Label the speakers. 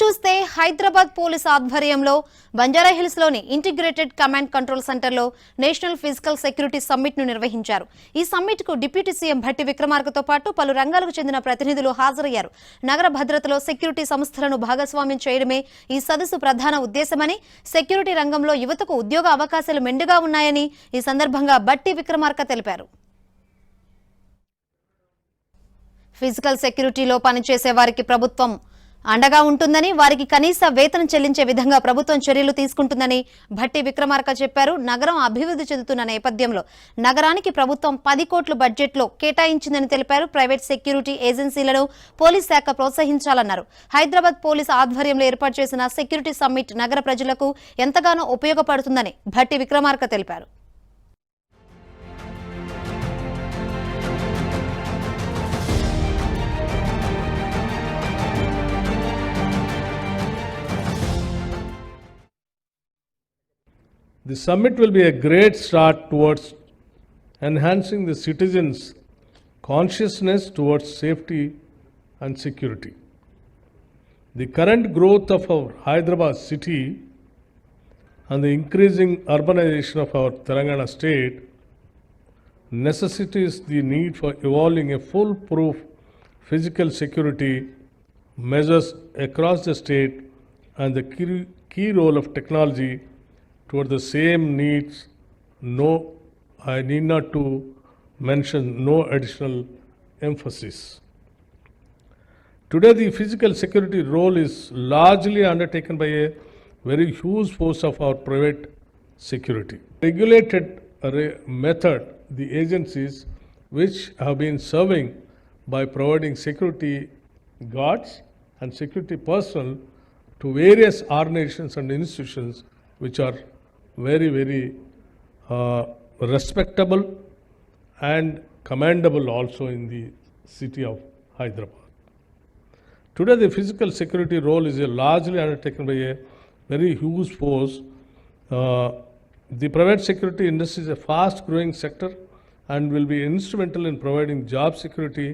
Speaker 1: చూస్తే హైదరాబాద్ పోలీస్ ఆధ్వర్యంలో బంజారాహిల్స్లోని integrated command control సెంటర్లో నేషనల్ ఫిజికల్ సెక్యూరిటీ సమ్మిట్ ను నిర్వహించారు. ఈ సమ్మిట్ కు డిప్యూటీ సీఎం భట్టి విక్రమార్కతో పాటు పలు రంగాలకు చెందిన ప్రతినిధులు హాజరయ్యారు. నగర భద్రతలో సెక్యూరిటీ సంస్థలను భాగస్వామ్యం చేయడమే ఈ సదస్సు ప్రధాన ఉద్దేశమని, సెక్యూరిటీ రంగంలో యువతకు ఉద్యోగ అవకాశాలు మెండుగా ఉన్నాయని ఈ సందర్భంగా భట్టి విక్రమార్క తెలిపారు. ఫిజికల్ సెక్యూరిటీలో పనిచేసే వారికి ప్రభుత్వం అండగా ఉంటుందని, వారికి కనీస వేతనం చెల్లించే విధంగా ప్రభుత్వం చర్యలు తీసుకుంటుందని భట్టి విక్రమార్క చెప్పారు. నగరం అభివృద్ధి చెందుతున్న నేపథ్యంలో నగరానికి ప్రభుత్వం 10 కోట్ల బడ్జెట్లో కేటాయించిందని తెలిపారు. ప్రైవేట్ సెక్యూరిటీ ఏజెన్సీలను పోలీస్ శాఖ ప్రోత్సహించాలన్నారు. హైదరాబాద్ పోలీస్ ఆధ్వర్యంలో ఏర్పాటు చేసిన సెక్యూరిటీ సమ్మిట్ నగర ప్రజలకు ఎంతగానో ఉపయోగపడుతుందని భట్టి విక్రమార్క తెలిపారు.
Speaker 2: The summit will be a great start towards enhancing the citizens' consciousness towards safety and security. The current growth of our Hyderabad city and the increasing urbanization of our Telangana state necessitates the need for evolving a foolproof physical security measures across the state and the key role of technology toward the same needs. No, I need not to mention no additional emphasis. Today the physical security role is largely undertaken by a very huge force of our private security. Regulated method, the agencies which have been serving by providing security guards and security personnel to various organizations and institutions which are very respectable and commendable also in the city of Hyderabad. Today the physical security role is largely undertaken by a very huge force. The private security industry is a fast growing sector and will be instrumental in providing job security